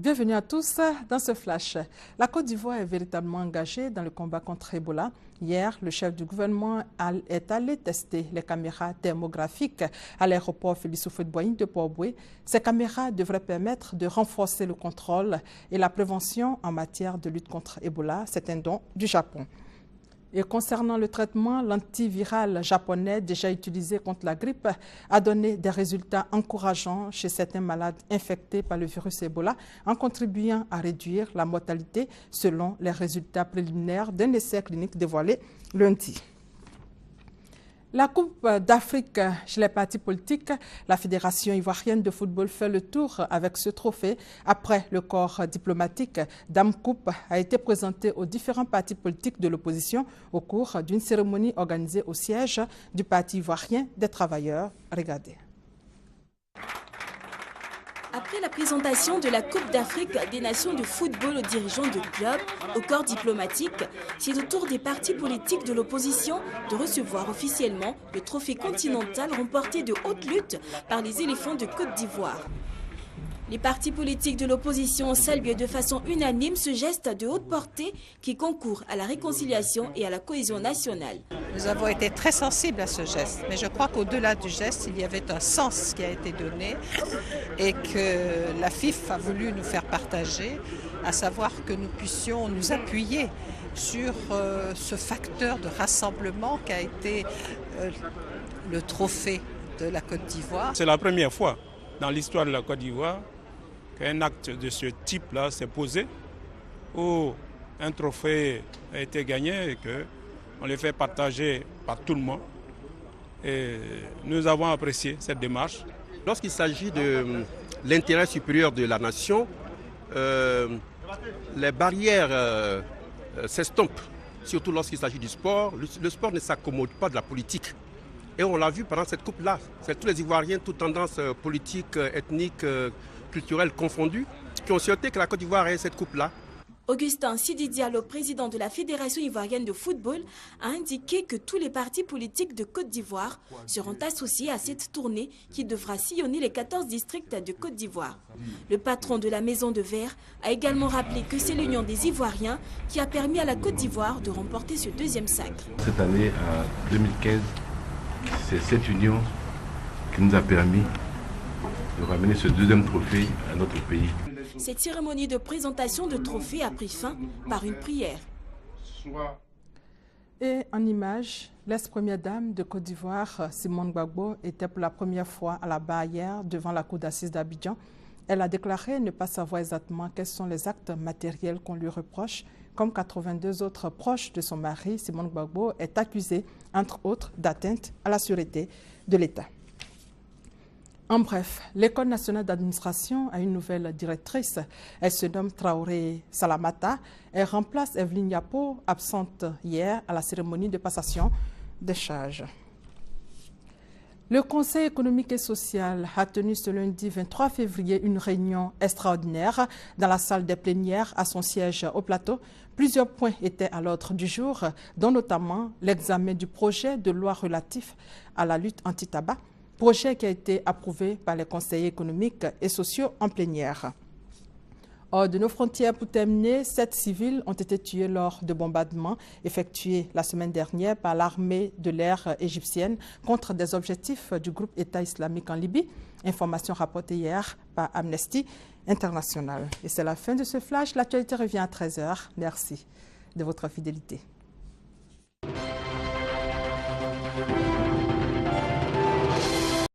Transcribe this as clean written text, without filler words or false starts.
Bienvenue à tous dans ce flash. La Côte d'Ivoire est véritablement engagée dans le combat contre Ebola. Hier, le chef du gouvernement est allé tester les caméras thermographiques à l'aéroport Félix Houphouët-Boigny de Port-Bouët. Ces caméras devraient permettre de renforcer le contrôle et la prévention en matière de lutte contre Ebola. C'est un don du Japon. Et concernant le traitement, l'antiviral japonais déjà utilisé contre la grippe a donné des résultats encourageants chez certains malades infectés par le virus Ebola, en contribuant à réduire la mortalité selon les résultats préliminaires d'un essai clinique dévoilé lundi. La Coupe d'Afrique chez les partis politiques, la Fédération ivoirienne de football fait le tour avec ce trophée. Après le corps diplomatique, Dame Coupe a été présentée aux différents partis politiques de l'opposition au cours d'une cérémonie organisée au siège du Parti ivoirien des travailleurs. Regardez. Après la présentation de la Coupe d'Afrique des Nations de football aux dirigeants de clubs, au corps diplomatique, c'est au tour des partis politiques de l'opposition de recevoir officiellement le trophée continental remporté de haute lutte par les éléphants de Côte d'Ivoire. Les partis politiques de l'opposition saluent de façon unanime ce geste de haute portée qui concourt à la réconciliation et à la cohésion nationale. Nous avons été très sensibles à ce geste, mais je crois qu'au-delà du geste, il y avait un sens qui a été donné et que la FIF a voulu nous faire partager, à savoir que nous puissions nous appuyer sur ce facteur de rassemblement qu'a été le trophée de la Côte d'Ivoire. C'est la première fois dans l'histoire de la Côte d'Ivoire qu'un acte de ce type-là s'est posé, où un trophée a été gagné et qu'on les fait partager par tout le monde. Et nous avons apprécié cette démarche. Lorsqu'il s'agit de l'intérêt supérieur de la nation, les barrières s'estompent, surtout lorsqu'il s'agit du sport. Le sport ne s'accommode pas de la politique. Et on l'a vu pendant cette coupe-là. C'est tous les Ivoiriens, toutes tendances politiques, ethniques, culturelles confondues, qui ont souhaité que la Côte d'Ivoire ait cette coupe-là. Augustin Sidi Diallo, président de la Fédération ivoirienne de football, a indiqué que tous les partis politiques de Côte d'Ivoire seront associés à cette tournée qui devra sillonner les 14 districts de Côte d'Ivoire. Le patron de la Maison de Verre a également rappelé que c'est l'Union des Ivoiriens qui a permis à la Côte d'Ivoire de remporter ce deuxième sacre. Cette année, en 2015, c'est cette union qui nous a permis de ramener ce deuxième trophée à notre pays. Cette cérémonie de présentation de trophées a pris fin par une prière. Et en image, l'ex-première dame de Côte d'Ivoire, Simone Gbagbo, était pour la première fois à la barre hier devant la cour d'assises d'Abidjan. Elle a déclaré ne pas savoir exactement quels sont les actes matériels qu'on lui reproche. Comme 82 autres proches de son mari, Simone Gbagbo est accusée, entre autres, d'atteinte à la sûreté de l'État. En bref, l'École nationale d'administration a une nouvelle directrice. Elle se nomme Traoré Salamata. Elle remplace Evelyne Yapo, absente hier à la cérémonie de passation des charges. Le Conseil économique et social a tenu ce lundi 23 février une réunion extraordinaire dans la salle des plénières à son siège au Plateau. Plusieurs points étaient à l'ordre du jour, dont notamment l'examen du projet de loi relatif à la lutte anti-tabac, projet qui a été approuvé par les conseillers économiques et sociaux en plénière. Hors de nos frontières, pour terminer, 7 civils ont été tués lors de bombardements effectués la semaine dernière par l'armée de l'air égyptienne contre des objectifs du groupe État islamique en Libye. Information rapportée hier par Amnesty International. Et c'est la fin de ce flash. L'actualité revient à 13 h. Merci de votre fidélité.